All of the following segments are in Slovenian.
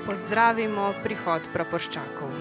Pozdravimo prihod praporščakov.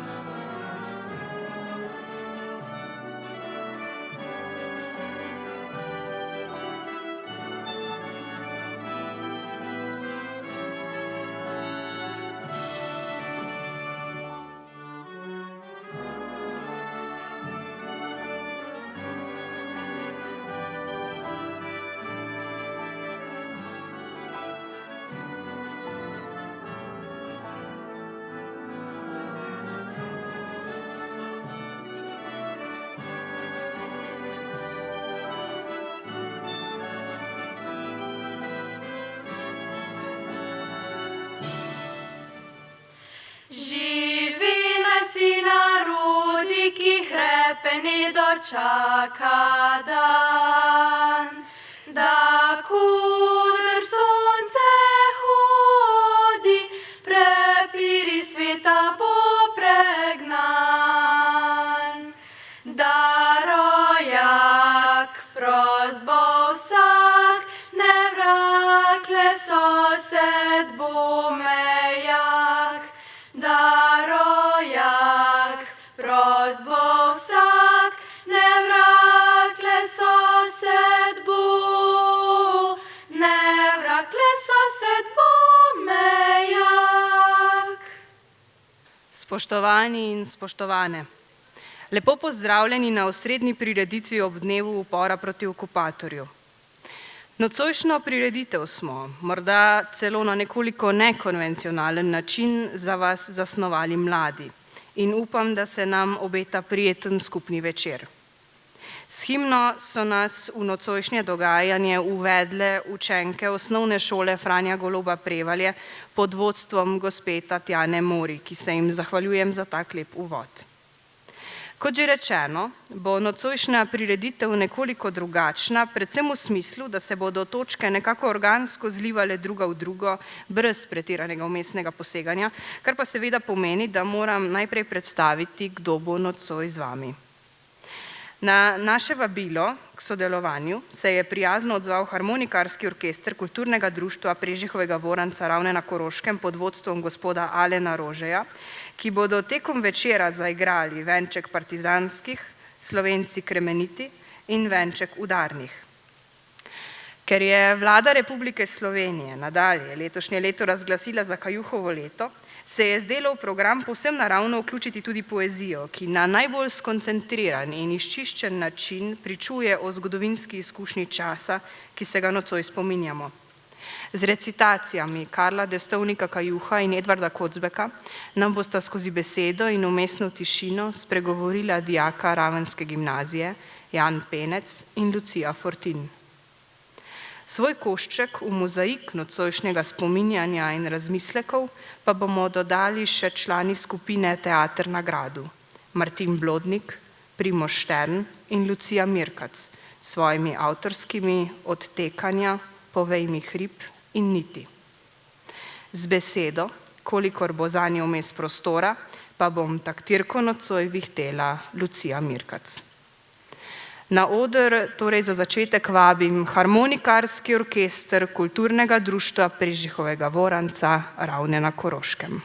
Živi naj si narodi, ki hrepeni dočaka dan, da kuder sonce hodi, prepiri sveta bo pregnan. Da rojak prost bo vsak, ne vrakle sosed bo mejak. Da rojak prost bo vsak, ne vrakle sosed bo, ne vrakle sosed bo mejak. Spoštovani in spoštovane, lepo pozdravljeni na osrednji prireditvi ob dnevu upora proti okupatorju. Nocojšnjo prireditev smo, morda celo na nekoliko nekonvencionalen način, za vas zasnovali mladi in upam, da se nam obeta prijeten skupni večer. S himno so nas v nocojšnje dogajanje uvedle učenke osnovne šole Franja Goloba Prevalje pod vodstvom gospe Tatjane Mori, ki se jim zahvaljujem za tak lep uvod. Kot že rečeno, bo nocojšnja prireditev nekoliko drugačna, predvsem v smislu, da se bodo točke nekako organsko zlivale druga v drugo, brez pretiranega vmesnega poseganja, kar pa seveda pomeni, da moram najprej predstaviti, kdo bo nocoj z vami. Na naše vabilo k sodelovanju se je prijazno odzval harmonikarski orkester Kulturnega društva Prežihovega Voranca Ravne na Koroškem pod vodstvom gospoda Alena Rožeja, ki bodo tekom večera zaigrali venček partizanskih, Slovenci kremeniti in venček udarnih. Ker je Vlada Republike Slovenije nadalje letošnje leto razglasila za Kajuhovo leto, se je zdelo v program povsem naravno vključiti tudi poezijo, ki na najbolj skoncentriran in izčiščen način pričuje o zgodovinski izkušnji časa, ki se ga nocoj spominjamo. Z recitacijami Karla Destovnika Kajuha in Edvarda Kocbeka nam bosta skozi besedo in vmesno tišino spregovorila dijaka Ravenske gimnazije Jan Penec in Lucija Fortin. Svoj košček v mozaik nocojšnjega spominjanja in razmislekov pa bomo dodali še člani skupine Teater na gradu, Martin Blodnik, Primož Štern in Lucija Mirkac, s svojimi avtorskimi Odtekanja, Povej mi hrib in Niti. Z besedo, kolikor bo zanjo vmes prostora, pa bom taktirko nocoj vihtela Lucija Mirkac. Na oder torej za začetek vabim harmonikarski orkester Kulturnega društva Prežihovega Voranca Ravne na Koroškem.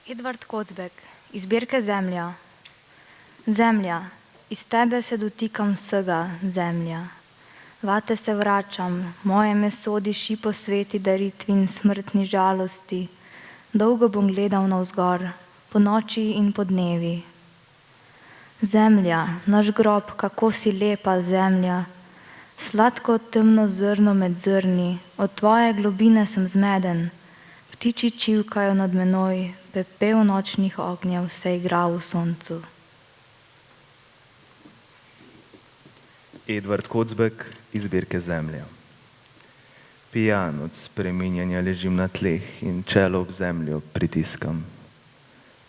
Edvard Kocbek, iz zbirke Zemlja. Zemlja, iz tebe se dotikam vsega, zemlja. Vate se vračam, moje meso diši po sveti daritvi in smrtni žalosti. Dolgo bom gledal navzgor, po noči in po dnevi. Zemlja, naš grob, kako si lepa zemlja. Sladko temno zrno med zrni, od tvoje globine sem zmeden. Ptiči čivkajo nad menoj, pepel nočnih ognjev se igra v soncu. Edvard Kocbek, iz zbirke Zemlja. Pijan od spreminjanja ležim na tleh in čelo ob zemljo pritiskam.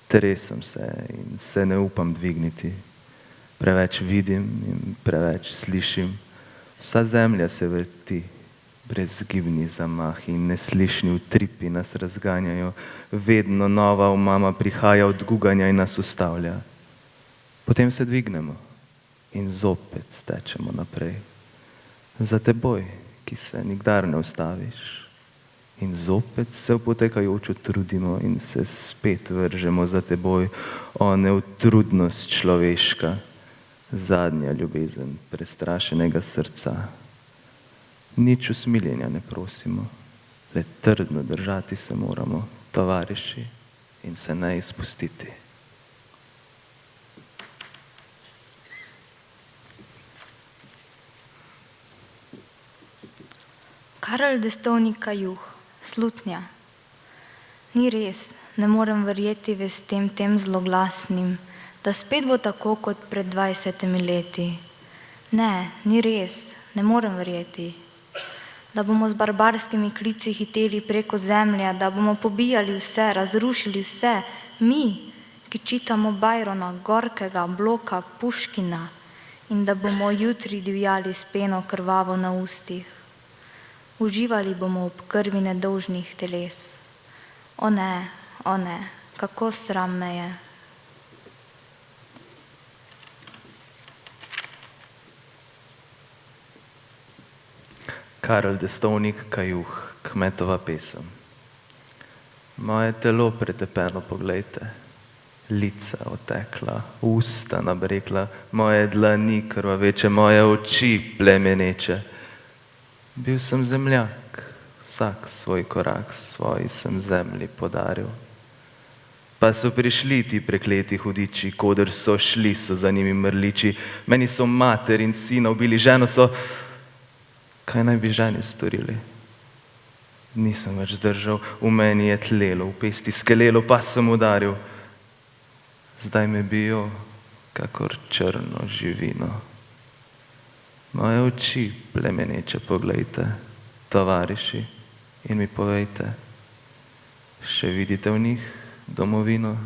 Tresem se in se ne upam dvigniti. Preveč vidim in preveč slišim. Vsa zemlja se vrti, brezgibni zamahi in neslišni utripi nas razganjajo. Vedno nova omama prihaja od guganja in nas ustavlja. Potem se dvignemo in zopet stečemo naprej. Za teboj, ki se nikdar ne ustaviš. In zopet se opotekajoč utrudimo in se spet vržemo za teboj. O neutrudnost človeška, zadnja ljubezen prestrašenega srca. Nič usmiljenja ne prosimo, le trdno držati se moramo, tovariši, in se ne izpustiti. Karel Destovnik Kajuh, slutnja. Ni res, ne morem verjeti vestem tem zloglasnim, da spet bo tako kot pred 20 leti. Ne, ni res, ne morem verjeti. Da bomo z barbarskimi klici hiteli preko zemlje, da bomo pobijali vse, razrušili vse, mi, ki čitamo Byrona, Gorkega, Bloka, Puškina, in da bomo jutri divjali s peno krvavo na ustih. Uživali bomo ob krvi nedolžnih teles. O ne, kako sram me je. Karel Destovnik Kajuh, kmetova pesem. Moje telo pretepeno poglejte, lica otekla, usta nabrekla, moje dlani krvaveče, moje oči plemeneče. Bil sem zemljak, vsak svoj korak svoj sem zemlji podaril. Pa so prišli ti prekleti hudiči, koder so šli, so za njimi mrliči. Meni so mater in sina ubili, ženo so... Kaj naj bi ženi storili? Nisem več zdržal, v meni je tlelo, v pesti skelelo, pa sem udaril. Zdaj me bijo, kakor črno živino. Moje oči plemeneče poglejte, tovariši, in mi povejte, še vidite v njih domovino?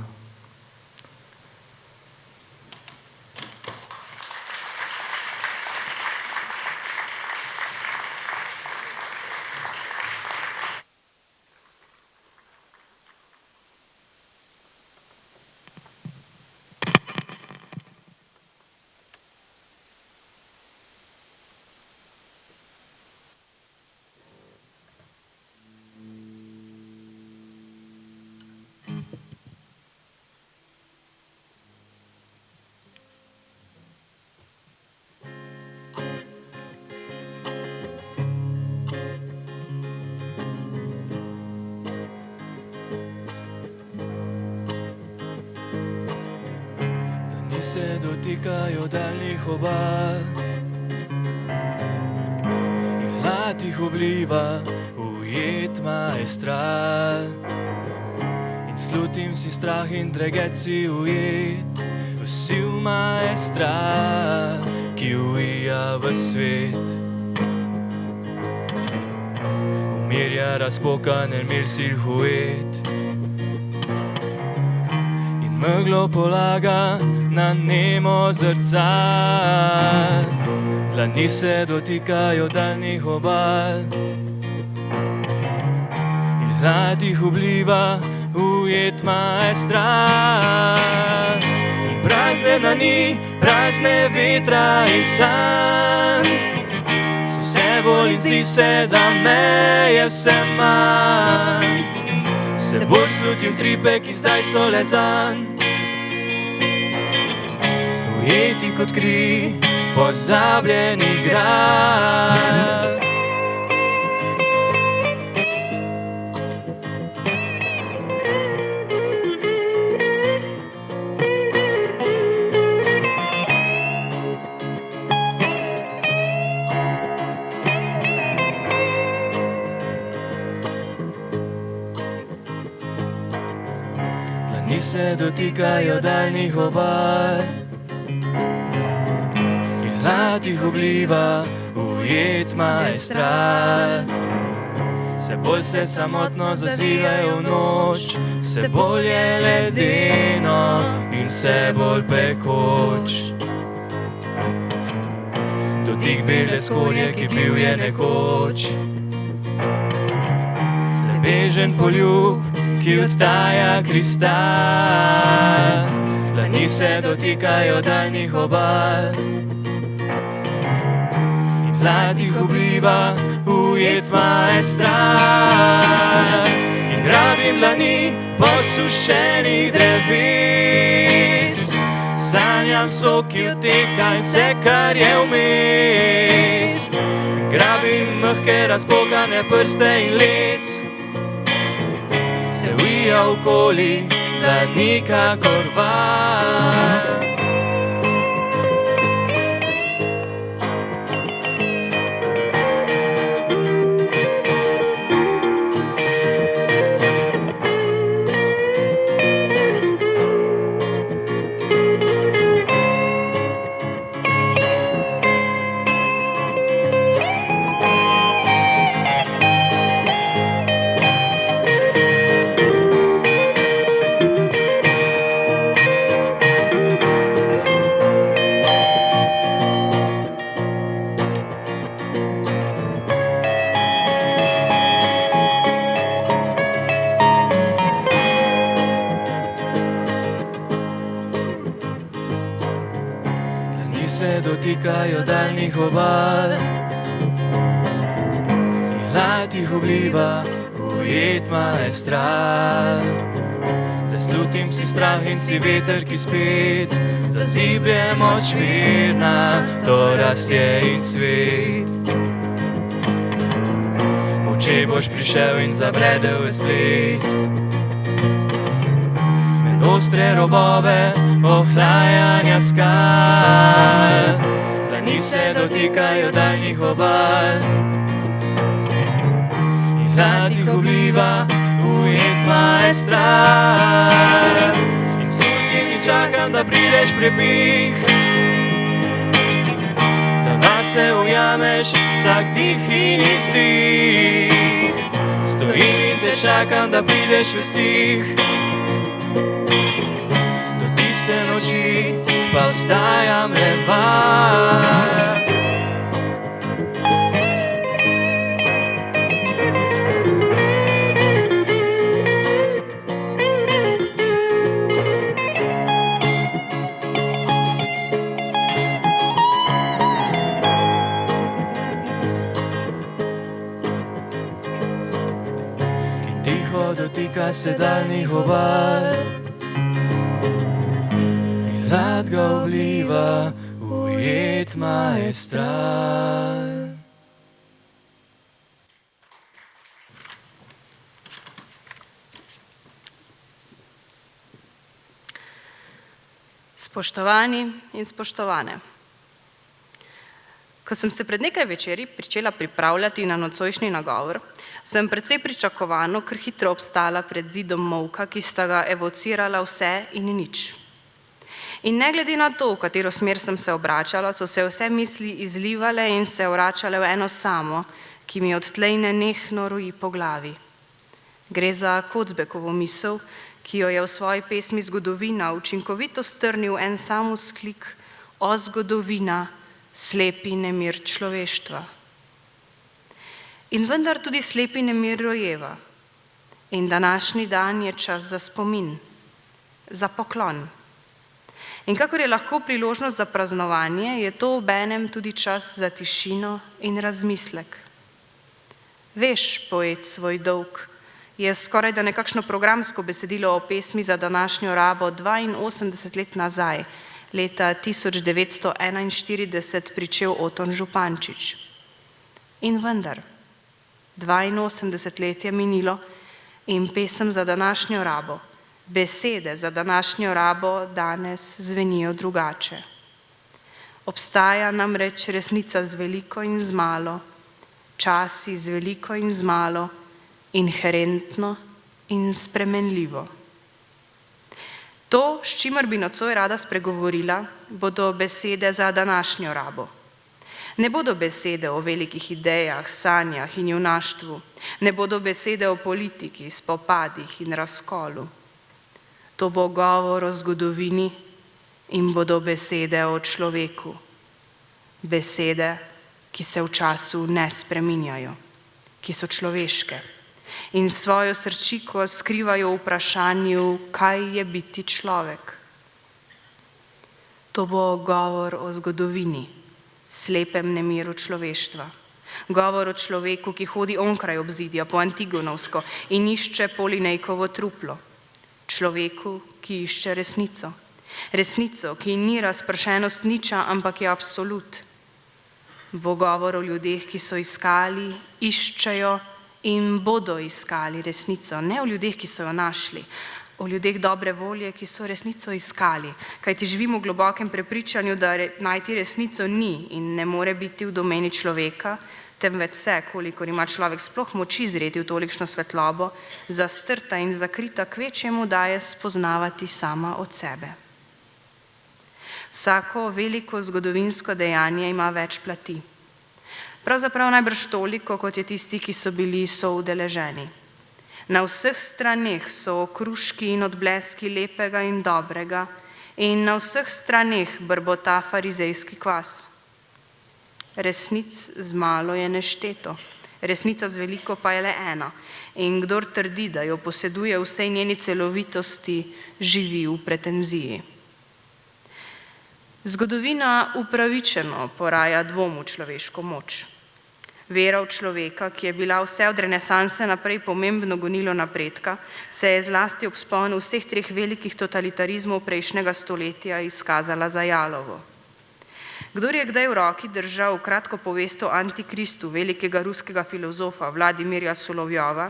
Se dotikajo daljnih obal in hlad jih obliva ujet maestral. In slutim si strah in dreget si ujet, vsiv maestral, ki ujja v svet. Umirja razpokan en mir silhuet in meglo polaga na nemo zrcal. Dlani se dotikajo daljnih obal in hlad jih obliva ujet maestral. In prazne dlani, prazne vetra in san, so vse bolj in zdi se, da me je vse manj. se bolj slutim tripe, ki zdaj so le zanj. Ujeti kot kri, pozabljeni grad. Dlani se dotikajo daljnih obal, hlad jih obliva, ujet maestral. Se bolj se samotno zazivajo v noč, se bolj je ledeno in vse bolj pekoč. Dotik bele skorje, ki bil je nekoč, bežen poljub, ki odtaja kristal. Dlani se dotikajo daljnih obal, hlad jih obliva, ujet maestral. In grabim dlani posušenih dreves, sanjam sok, ki odteka in vse, kar je vmes. Grabim mehke razpokane prste in les, se vija okoli, da nikakor vaj. Se dotikajo daljnih obal, in hlad jih obliva, ujet maestral. Zaslutim si strah in si veter, ki spet zaziblje moč mirna, to rastje in cvet. Moče boš prišel in zabredel v splet, med ostre robove ohlajanja skal. Dlani se dotikajo daljnih obal, in hlad jih obliva, ujet maestral. In slutim in čakam, da prideš prepih, da vase ujameš vsak dih in izdih. Stojim in te čakam, da prideš v stih, te noči pa ostajam levar. Ki tiho dotika se daljnih obal, hlad ga obliva, ujet maestral. Spoštovani in spoštovane, ko sem se pred nekaj večeri pričela pripravljati na nocojšnji nagovor, sem precej pričakovano kar hitro obstala pred zidom molka, ki sta ga evocirala vse in nič. In ne glede na to, v katero smer sem se obračala, so se vse misli izlivale in se vračale v eno samo, ki mi odtlej nenehno roji po glavi. Gre za Kocbekovo misel, ki jo je v svoji pesmi Zgodovina učinkovito strnil en sam vzklik: o zgodovina, slepi nemir človeštva. In vendar tudi slepi nemir rojeva. In današnji dan je čas za spomin, za poklon. In kakor je lahko priložnost za praznovanje, je to obenem tudi čas za tišino in razmislek. Veš, poet, svoj dolg, je skoraj da nekakšno programsko besedilo o pesmi za današnjo rabo 82 let nazaj, leta 1941, pričel Oton Župančič. In vendar, 82 let je minilo in pesem za današnjo rabo, besede za današnjo rabo danes zvenijo drugače. Obstaja namreč resnica z veliko in z malo, časi z veliko in z malo, inherentno in spremenljivo. To, s čimer bi nocoj rada spregovorila, bodo besede za današnjo rabo. Ne bodo besede o velikih idejah, sanjah in junaštvu, ne bodo besede o politiki, spopadih in razkolu. To bo govor o zgodovini in bodo besede o človeku. Besede, ki se v času ne spreminjajo, ki so človeške in svojo srčiko skrivajo v vprašanju, kaj je biti človek. To bo govor o zgodovini, slepem nemiru človeštva. Govor o človeku, ki hodi onkraj obzidja po Antigonovsko in išče Polinejkovo truplo. Človeku, ki išče resnico. Resnico, ki ni razpršenost niča, ampak je absolut. Bo govor o ljudeh, ki so iskali, iščejo in bodo iskali resnico. Ne o ljudeh, ki so jo našli, o ljudeh dobre volje, ki so resnico iskali. Kajti živimo v globokem prepričanju, da najti resnico ni in ne more biti v domeni človeka, temveč se, kolikor ima človek sploh moči zreti v tolikšno svetlobo, zastrta in zakrita, kvečjemu daje spoznavati sama od sebe. Vsako veliko zgodovinsko dejanje ima več plati. Pravzaprav najbrž toliko, kot je tisti, ki so bili soudeleženi. Na vseh straneh so okruški in odbleski lepega in dobrega in na vseh straneh brbota farizejski kvas. Resnic z malo je nešteto, resnica z veliko pa je le ena in kdor trdi, da jo poseduje v vsej njeni celovitosti, živi v pretenziji. Zgodovina upravičeno poraja dvom v človeško moč. Vera v človeka, ki je bila vse od renesanse naprej pomembno gonilo napredka, se je zlasti ob vzponu vseh treh velikih totalitarizmov prejšnjega stoletja izkazala za jalovo. Kdor je kdaj v roki držal kratko povest o Antikristu velikega ruskega filozofa Vladimirja Solovjova,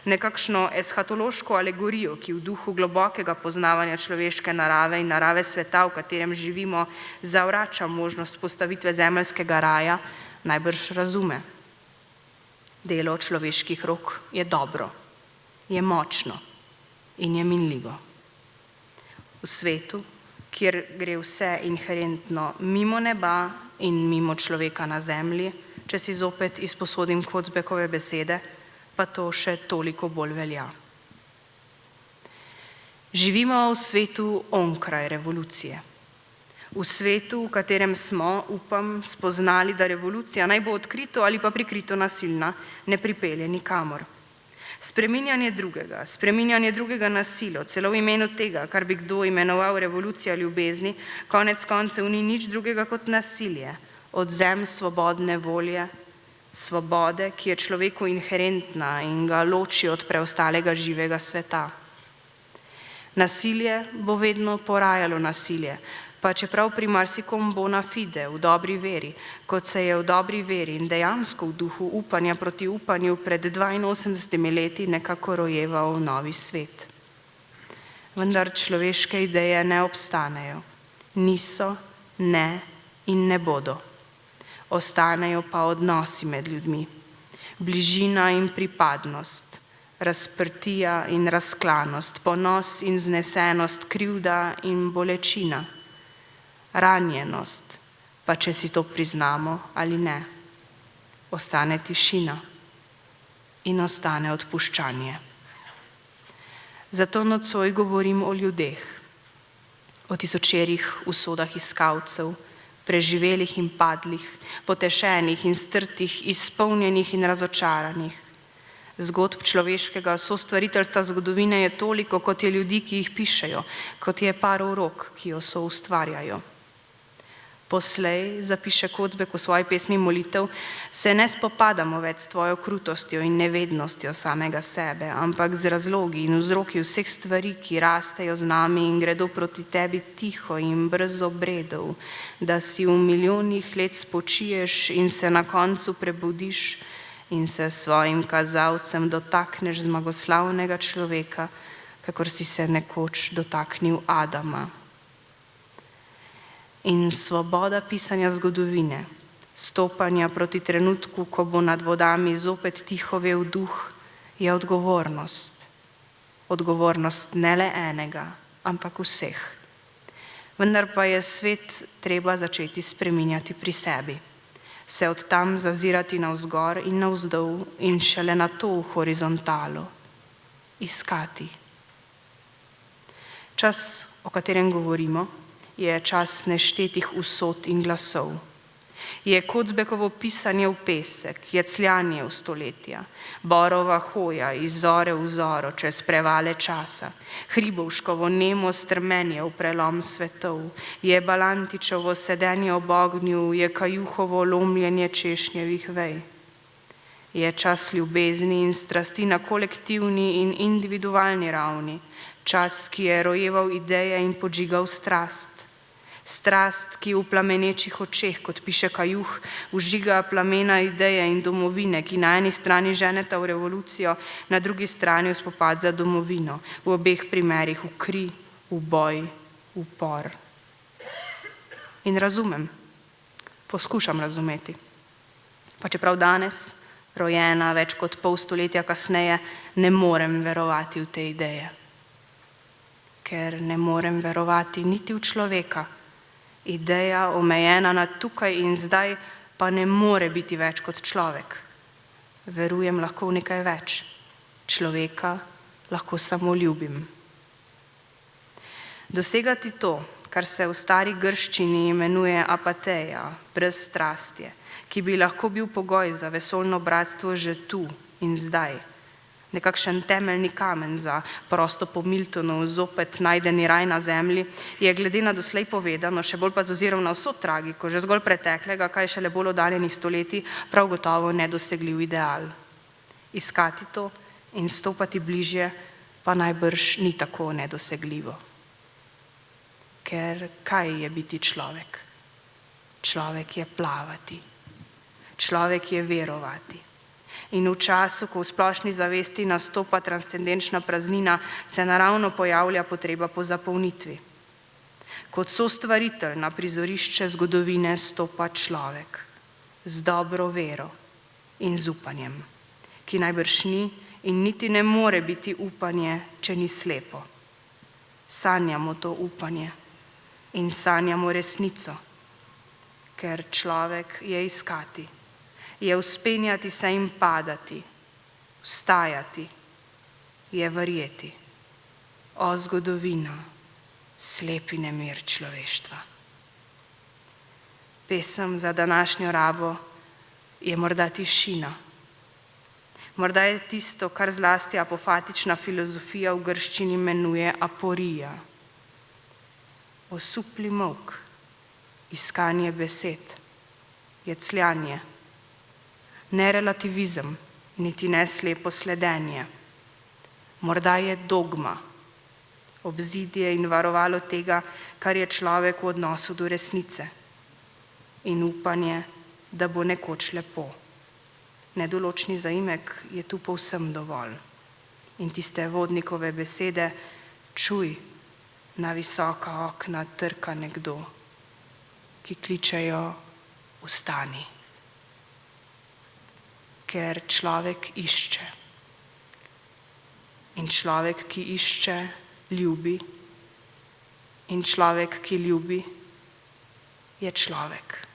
nekakšno eshatološko alegorijo, ki v duhu globokega poznavanja človeške narave in narave sveta, v katerem živimo, zavrača možnost postavitve zemeljskega raja, najbrž razume. Delo človeških rok je dobro, je močno in je minljivo. V svetu, kjer gre vse inherentno mimo neba in mimo človeka na zemlji, če si zopet izposodim Kocbekove besede, pa to še toliko bolj velja. Živimo v svetu onkraj revolucije. V svetu, v katerem smo, upam, spoznali, da revolucija, naj bo odkrito ali pa prikrito nasilna, ne pripelje nikamor. Spreminjanje drugega na silo, celo v imenu tega, kar bi kdo imenoval revolucija ljubezni, konec koncev ni nič drugega kot nasilje, odvzem svobodne volje, svobode, ki je človeku inherentna in ga loči od preostalega živega sveta. Nasilje bo vedno porajalo nasilje, pa čeprav pri marsikom bona fide, v dobri veri, kot se je v dobri veri in dejansko v duhu upanja proti upanju pred 82 leti nekako rojeval novi svet. Vendar človeške ideje ne obstanejo, niso, ne in ne bodo. Ostanejo pa odnosi med ljudmi, bližina in pripadnost, razprtija in razklanost, ponos in znesenost, krivda in bolečina. Ranjenost, pa če si to priznamo ali ne, ostane tišina in ostane odpuščanje. Zato nocoj govorim o ljudeh, o tisočerih usodah iskalcev, preživelih in padlih, potešenih in strtih, izpolnjenih in razočaranih. Zgodb človeškega soustvariteljstva zgodovine je toliko, kot je ljudi, ki jih pišejo, kot je parov rok, ki jo soustvarjajo. Poslej, zapiše Kocbek v svoji pesmi Molitev, se ne spopadamo več s tvojo krutostjo in nevednostjo samega sebe, ampak z razlogi in vzroki vseh stvari, ki rastejo z nami in gredo proti tebi tiho in brez obredov, da si v milijonih let spočiješ in se na koncu prebudiš in se s svojim kazalcem dotakneš zmagoslavnega človeka, kakor si se nekoč dotaknil Adama. In svoboda pisanja zgodovine, stopanja proti trenutku, ko bo nad vodami zopet tiho vel duh, je odgovornost. Odgovornost ne le enega, ampak vseh. Vendar pa je svet treba začeti spreminjati pri sebi, se od tam zazirati navzgor in navzdol in šele na to v horizontalo iskati. Čas, o katerem govorimo, je čas neštetih usod in glasov. Je Kocbekovo pisanje v pesek, jecljanje v stoletja, borova hoja iz zore v zoro čez prevale časa, Hribovškovo nemo strmenje v prelom svetov, je Balantičevo sedenje ob ognju, je Kajuhovo lomljenje češnjevih vej. Je čas ljubezni in strasti na kolektivni in individualni ravni, čas, ki je rojeval ideje in podžigal strast. Strast, ki v plamenečih očeh, kot piše Kajuh, vžiga plamena ideje in domovine, ki na eni strani ženeta v revolucijo, na drugi strani v spopad za domovino, v obeh primerih v kri, v boj, v upor. In razumem, poskušam razumeti. Pa čeprav danes, rojena več kot pol stoletja kasneje, ne morem verovati v te ideje. Ker ne morem verovati niti v človeka. Ideja, omejena na tukaj in zdaj, pa ne more biti več kot človek. Verujem lahko v nekaj več. Človeka lahko samo ljubim. Dosegati to, kar se v stari grščini imenuje apateja, brezstrastje, ki bi lahko bil pogoj za vesoljno bratstvo že tu in zdaj, nekakšen temeljni kamen za prosto po Miltonu zopet najdeni raj na zemlji, je glede na doslej povedano, še bolj pa z ozirom na vso tragiko, že zgolj preteklega, kaj šele bolj oddaljenih stoletij, prav gotovo nedosegljiv ideal. Iskati to in stopati bližje pa najbrž ni tako nedosegljivo. Ker kaj je biti človek? Človek je plavati. Človek je verovati. In v času, ko v splošni zavesti nastopa transcendenčna praznina, se naravno pojavlja potreba po zapolnitvi. Kot sostvaritelj na prizorišče zgodovine stopa človek z dobro vero in z upanjem, ki najbrž ni in niti ne more biti upanje, če ni slepo. Sanjamo to upanje in sanjamo resnico, ker človek je iskati. Je vzpenjati se in padati, vstajati, je verjeti. O zgodovina, slepi nemir človeštva. Pesem za današnjo rabo je morda tišina. Morda je tisto, kar zlasti apofatična filozofija v grščini imenuje aporija. Osupli molk, iskanje besed, jecljanje. Ne relativizem, niti ne slepo sledenje. Morda je dogma, obzidje in varovalo tega, kar je človek v odnosu do resnice. In upanje, da bo nekoč lepo. Nedoločni zaimek je tu povsem dovolj. In tiste vodnikove besede, čuj, na visoka okna trka nekdo, ki kličejo, vstani. Ker človek išče. In človek, ki išče, ljubi. In človek, ki ljubi, je človek.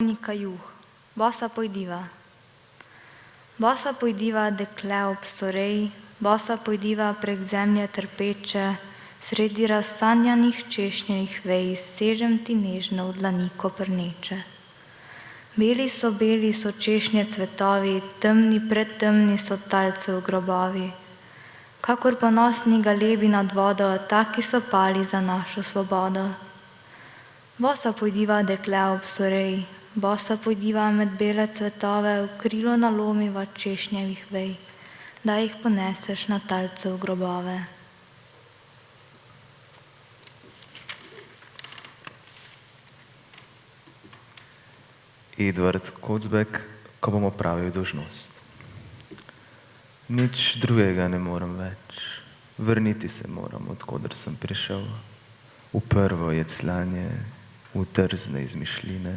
Destovnika juh, bosa pojdiva. Bosa pojdiva dekle ob sorej, bosa pojdiva prek zemlje trpeče, sredi razsanjanih češnjevih vej, sežem ti nežno v dlani koprneče. Beli so češnje cvetovi, temni predtemni so talce v grobovi. Kakor ponosni galebi nad vodo, taki so pali za našo svobodo. Bosa pojdiva dekle ob sorej, bosa pojdiva med bele cvetove, v krilo nalomiva češnjevih vej, da jih poneseš na talce v grobove. Edvard Kocbek, ko bom opravil dolžnost. Nič drugega ne morem več, vrniti se moram, odkoder sem prišel. V prvo jecljanje, v drzne izmišljine,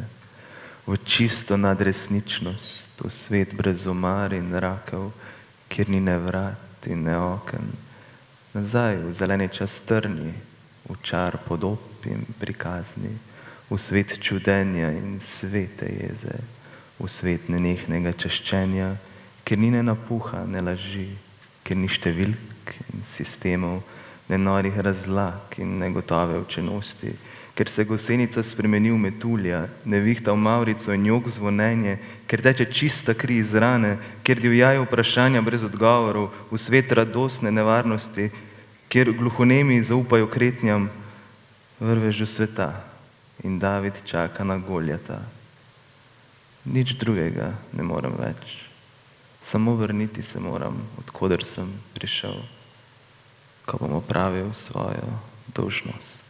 v čisto nadresničnost, v svet brez omar in rakev, kjer ni ne vrat in ne oken. Nazaj v zeleni čas trni, v čar podob in prikazni, v svet čudenja in svete jeze, v svet nenehnega čaščenja, kjer ni ne napuha, ne laži, kjer ni številk in sistemov, ne norih razlag in negotove učenosti, ker se gosenica spremeni v metulja, ne vihta v mavrico in jok zvonenje, ker teče čista kri iz rane, ker divjajo vprašanja brez odgovorov, v svet radostne nevarnosti, kjer gluhonemi zaupajo kretnjam, vrvežu sveta in David čaka na Goljata. Nič drugega ne morem več, samo vrniti se moram, odkoder sem prišel, ko bom opravil svojo dolžnost.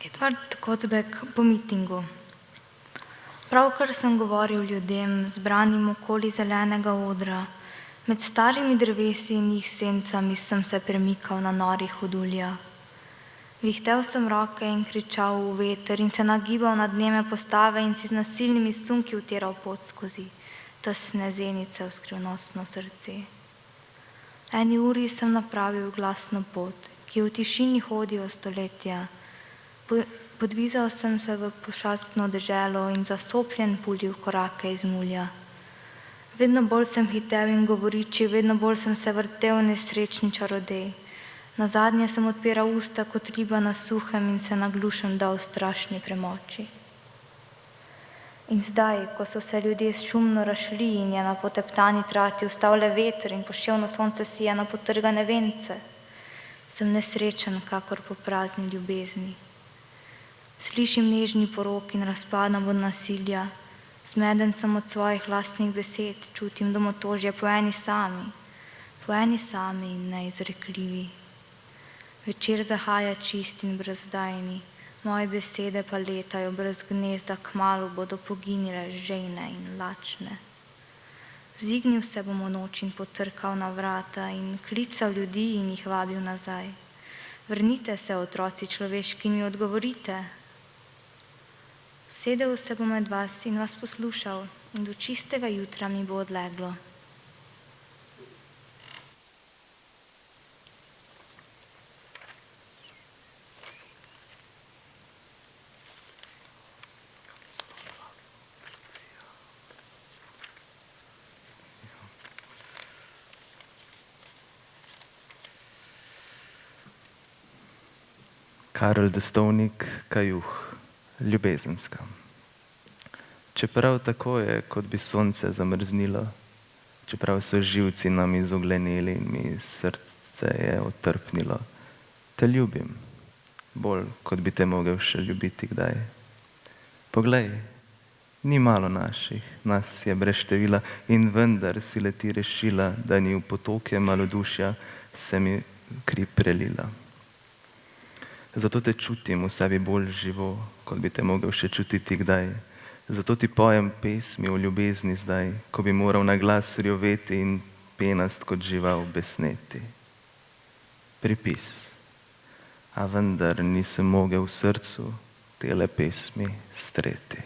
Edvard Kocbek po mitingu. Pravkar sem govoril ljudem, zbranim okoli zelenega odra. Med starimi drevesi in njih sencami sem se premikal na norih hoduljah. Vihtel sem roke in kričal v veter in se nagibal nad njeme postave in si z nasilnimi sunki utiral pot skozi tesne zenice v skrivnostno srce. Eni uri sem napravil glasno pot, ki v tišini hodijo stoletja. Podvizal sem se v pošastno deželo in zasopljen pulil korake iz mulja. Vedno bolj sem hitel in govoriči, vedno bolj sem se vrtel nesrečni čarodej. Nazadnje sem odpiral usta kot riba na suhem in se naglušen dal strašni premoči. In zdaj, ko so se ljudje šumno razšli in je na poteptani trati ustal le veter in poševno sonce sija na potrgane vence, sem nesrečen, kakor po prazni ljubezni. Slišim nežni porok in razpadam od nasilja, zmeden sem od svojih lastnih besed, čutim domotožje po eni sami in neizrekljivi. Večer zahaja čist in brezdajni, moje besede pa letajo brez gnezda, kmalu bodo poginile žejne in lačne. Vzignil se bom v noč in potrkal na vrata in klical ljudi in jih vabil nazaj. Vrnite se, otroci človeški, in mi odgovorite. Usedel se bom med vas in vas poslušal in do čistega jutra mi bo odleglo. Karel Destovnik, Kajuh, ljubezenska. Čeprav tako je, kot bi sonce zamrznilo, čeprav so živci nam izoglenili in mi srce je otrpnilo, te ljubim, bolj, kot bi te mogel še ljubiti kdaj. Poglej, ni malo naših, nas je brez števila in vendar si le ti rešila, da ni v potoke malodušja se mi kri prelila. Zato te čutim v sebi bolj živo, kot bi te mogel še čutiti kdaj. Zato ti pojem pesmi o ljubezni zdaj, ko bi moral na glas rjoveti in penast kot žival besneti. Pripis, a vendar nisem mogel v srcu tele pesmi streti.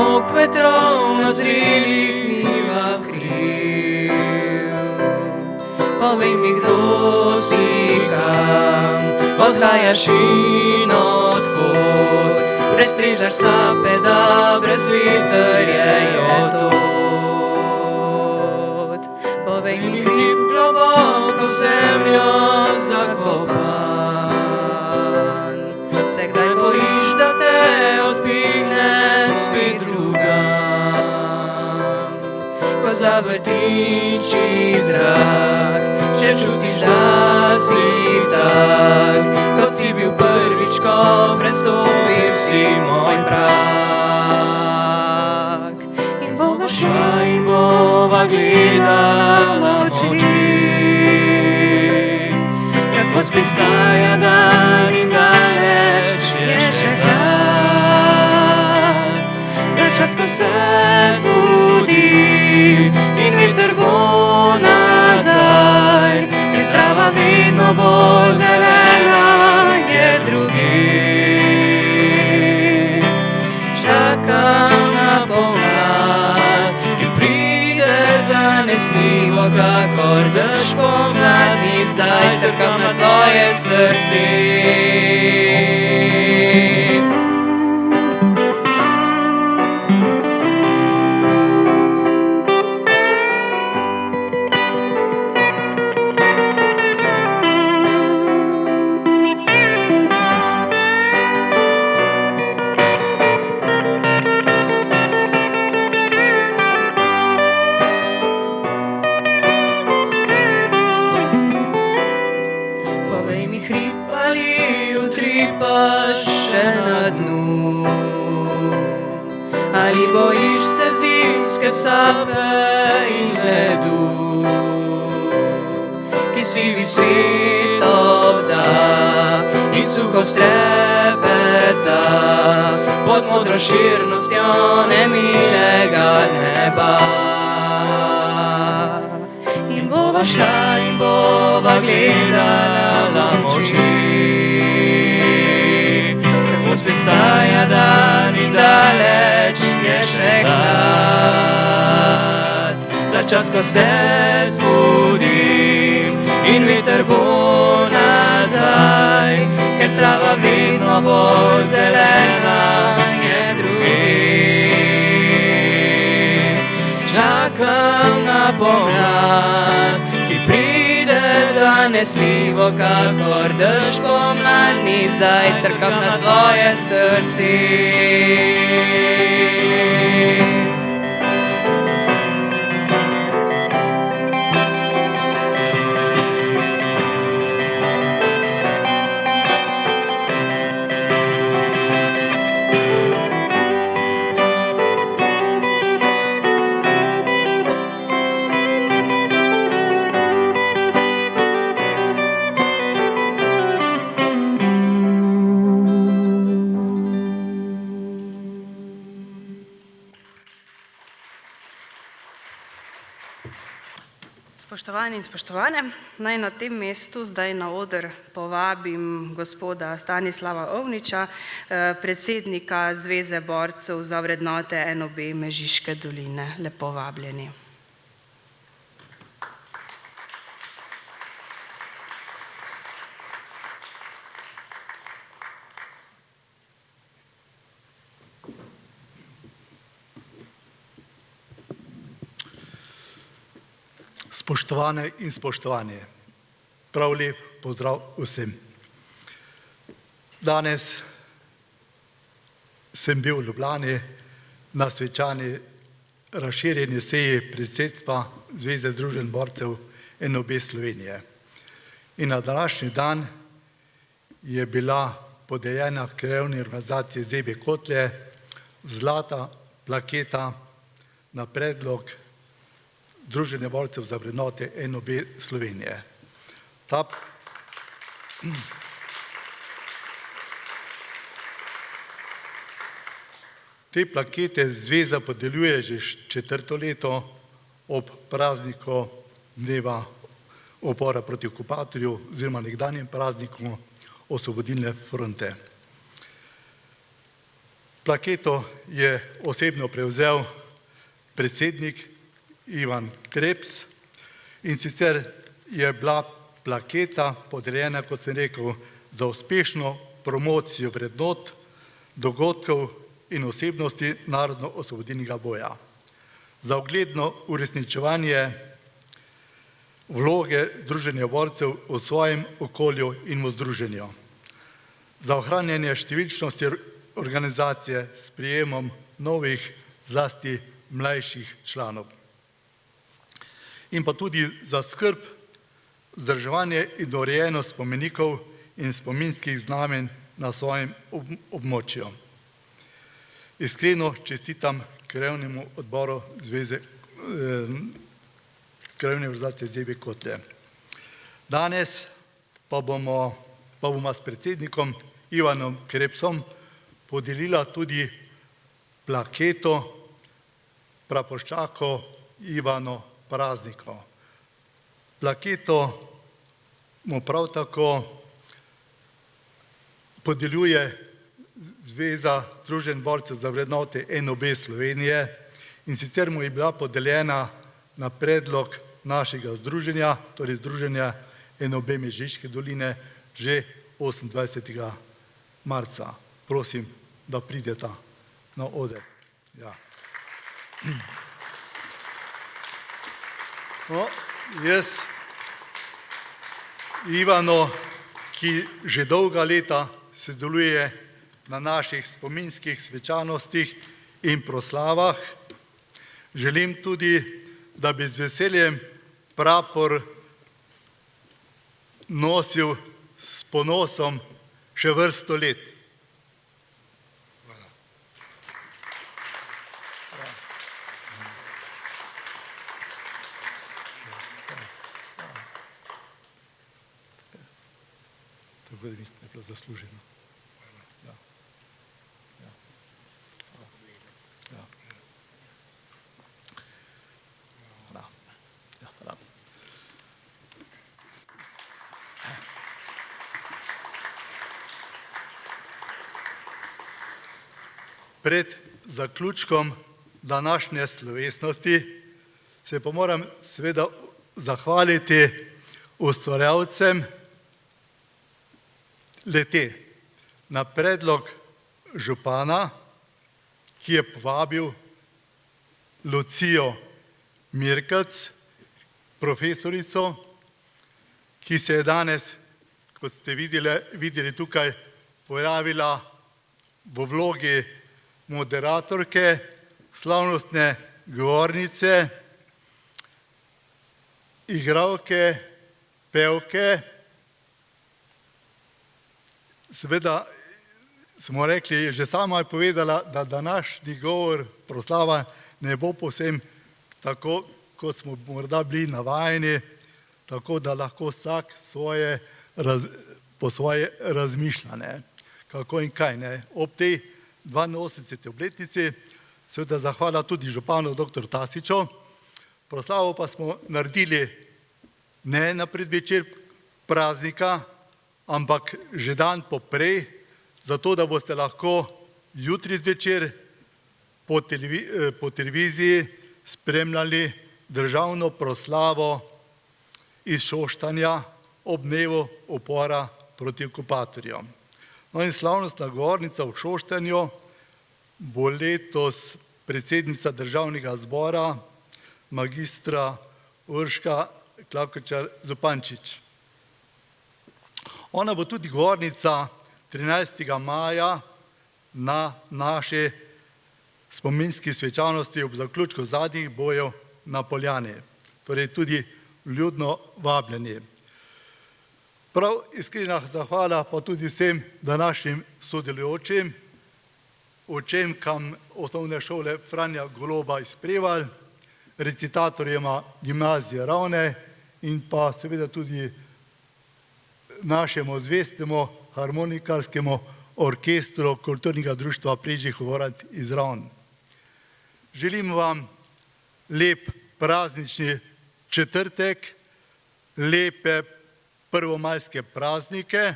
mok vetrov na zrelih njivah kriv. Povej mi, kdo si, kam odhajaš in odkot, prestrežaš sape, da brez vetrjejo tod. Povej mi, hrib globoko v zemljo zakopan, se kdaj bojiš, da te odpihne spet drugam. Ko zavrtinči zrak, še čutiš, da si tak, kot si bil prvič, ko prestopil si moj prag. In bova šla in bova gledala v oči, kako spet staja dan in daleč je še hlad. Za čas, ko se zbudi in veter bo nazaj, ker trava vedno bolj zelena je drugje. Čakam na pomlad, ki pride zanesljivo, kakor dež pomladni, zdaj trkam na tvoje srce. Ali bojiš se zimske sape in ledu, ki sivi svet obda in suho strepeta pod modro širnostjo nemilega neba. In bova šla in bova gledala v oči, kako spet staja dan in daleč je še hlad. Za čas, ko se zbudim in veter bo nazaj, ker trava vedno bolj zelena je drugje. Čakam na pomlad, ki pride zanesljivo, kakor dež pomladni, zdaj trkam na tvoje srce. Spoštovani in spoštovane, naj na tem mestu zdaj na oder povabim gospoda Stanislava Ovniča, predsednika Zveze borcev za vrednote NOB Mežiške doline. Lepo vabljeni. Spoštovane in spoštovani, prav lep pozdrav vsem. Danes sem bil v Ljubljani na svečani razširjeni seji predsedstva Zveze združenj borcev NOB Slovenije. In na današnji dan je bila podeljena krajevni organizaciji ZB Kotlje zlata plaketa na predlog Združenja borcev za vrednote NOB Slovenije. Te plakete zveza podeljuje že 4. leto ob prazniku dneva upora proti okupatorju oziroma nekdanjem prazniku Osvobodilne fronte. Plaketo je osebno prevzel predsednik Ivan Krebs, in sicer je bila plaketa podeljena, kot sem rekel, za uspešno promocijo vrednot, dogodkov in osebnosti narodno-osvobodilnega boja, za ugledno uresničevanje vloge Združenja borcev v svojem okolju in v združenju, za ohranjanje številčnosti organizacije s prijemom novih, zlasti mlajših članov, in pa tudi za skrb, vzdrževanje in urejenost spomenikov in spominskih znamen na svojem območju. Iskreno čestitam krajevnemu odboru Krajevne organizacije ZB Kotlje. Danes pa bomo s predsednikom Ivanom Krebsom podelila tudi plaketo praporščaku Ivanu Prazniku. Plaketo mu prav tako podeljuje Zveza Združenj borcev za vrednote NOB Slovenije, in sicer mu je bila podeljena na predlog našega združenja, torej Združenja NOB Mežiške doline, že 28. marca. Prosim, da prideta na oder. Ja. No, jaz Ivano, ki že dolga leta sodeluje na naših spominskih svečanostih in proslavah, želim tudi, da bi z veseljem prapor nosil s ponosom še vrsto let. Tako da mislim, da je bilo zasluženo. Ja. Ja. Ja. Hvala. Ja, hvala. Pred zaključkom današnje slovesnosti se pa moram seveda zahvaliti ustvarjalcem le-te. Na predlog župana, ki je povabil Lucijo Mirkac, profesorico, ki se je danes, kot ste videli tukaj, pojavila v vlogi moderatorke, slavnostne govornice, igralke, pevke. Seveda smo rekli, že sama je povedala, da današnji govor, proslava ne bo povsem tako, kot smo morda bili navajeni, tako da lahko vsak po svoje razmišlja, kako in kaj. Ob tej 82. obletnici seveda zahvala tudi županu dr. Tasiču. Proslavo pa smo naredili ne na predvečer praznika, ampak že dan poprej, zato da boste lahko jutri zvečer po televiziji spremljali državno proslavo iz Šoštanja ob dnevu upora proti okupatorjem. No in slavnostna govornica v Šoštanju bo letos predsednica državnega zbora, magistra Urška Klakočar Zupančič. Ona bo tudi govornica 13. maja na naše spominski svečanosti ob zaključku zadnjih bojev na Poljani. Torej tudi vljudno vabljeni. Prav iskrena zahvala pa tudi vsem današnjim sodelujočim, učenkam osnovne šole Franja Goloba iz Prevalj, recitatorjema gimnazije Ravne in pa seveda tudi našemu zvestemu harmonikarskemu orkestru Kulturnega društva Prežih Govoranc iz Ravn. Želim vam lep praznični četrtek, lepe prvomajske praznike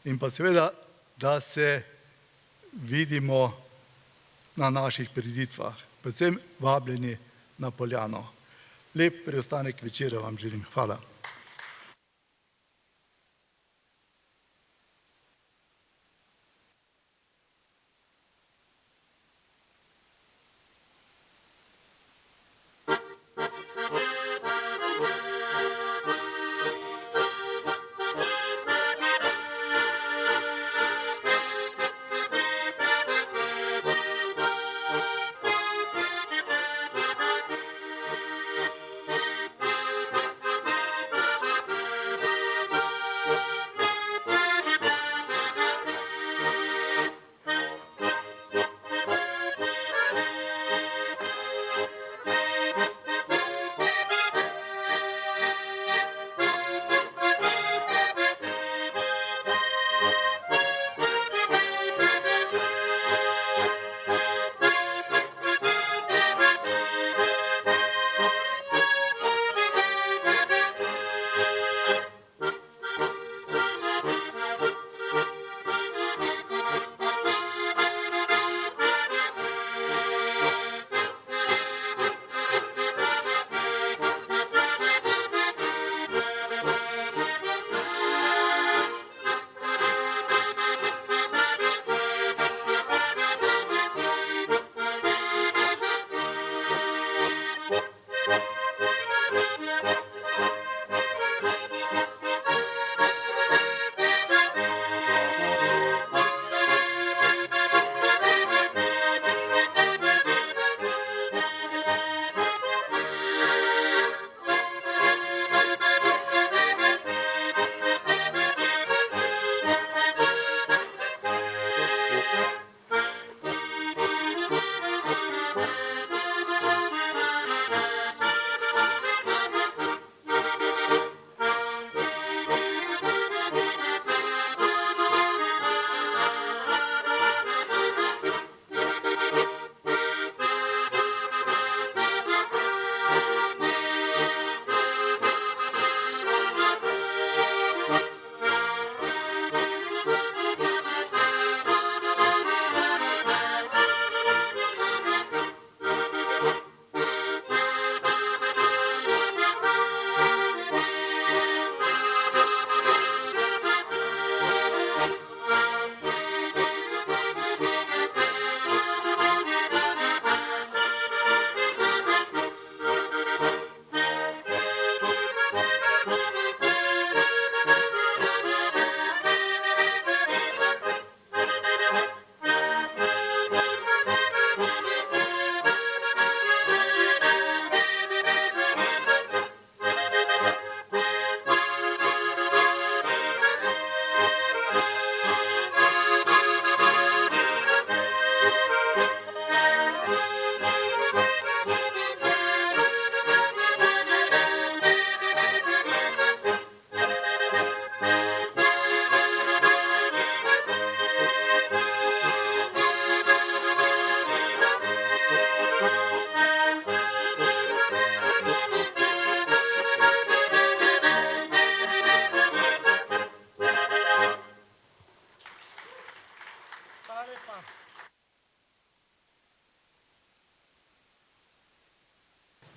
in pa seveda, da se vidimo na naših prireditvah, predvsem vabljeni na Poljano. Lep preostanek večera vam želim. Hvala.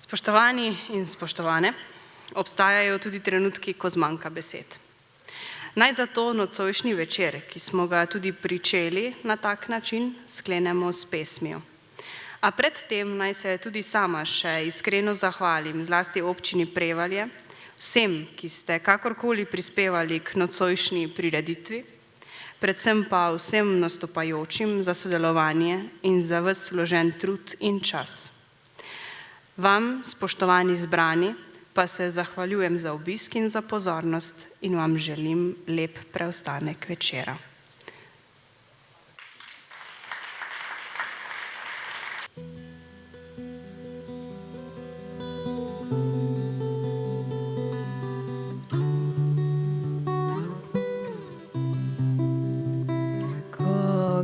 Spoštovani in spoštovane, obstajajo tudi trenutki, ko zmanjka besed. Naj zato nocojšnji večer, ki smo ga tudi pričeli na tak način, sklenemo s pesmijo. A predtem naj se tudi sama še iskreno zahvalim zlasti občini Prevalje, vsem, ki ste kakorkoli prispevali k nocojšnji prireditvi, predvsem pa vsem nastopajočim za sodelovanje in za ves vložen trud in čas. Vam, spoštovani zbrani, pa se zahvaljujem za obisk in za pozornost in vam želim lep preostanek večera.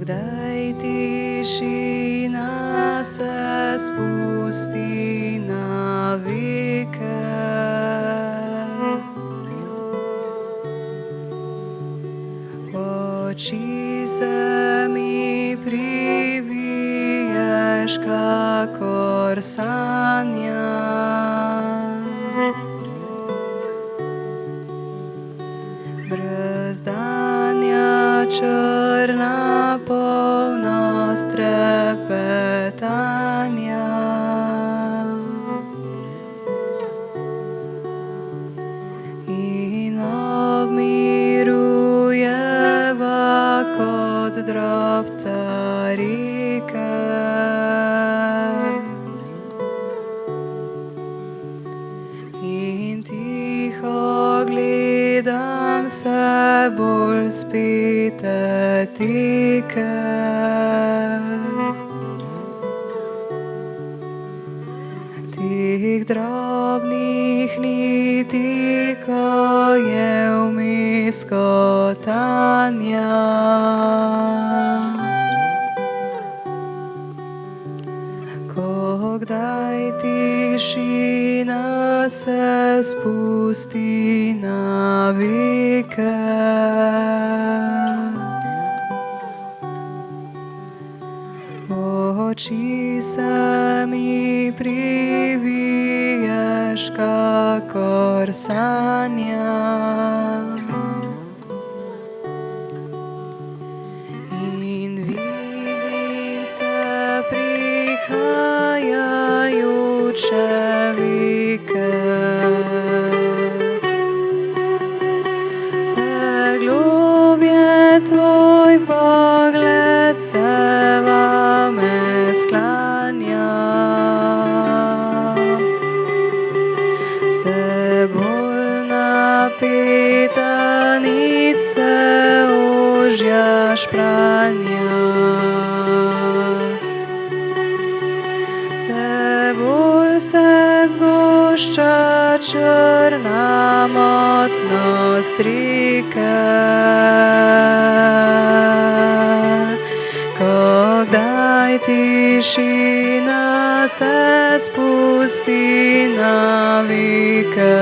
Kdaj tišina se spusti na veke, oči se mi viješ, kakor sanja. Brzdanja črna polnost trepetanja. In obmirujeva kot drobca reke. In tiho gledam se bolj spite tike. Tih drobnih niti, ko je vmes kotanja. Ko kdaj tišina se spusti na veke. Oči se mi priviješ, kakor sanja. In vidim se prihajajoče veke. Vse globje tvoj pogled se vame sklanja. Vse bolj napeta nit se ožja špranja. Vse bolj se zgošča črna motnost reke. Ko kdaj tišina se spusti na veke.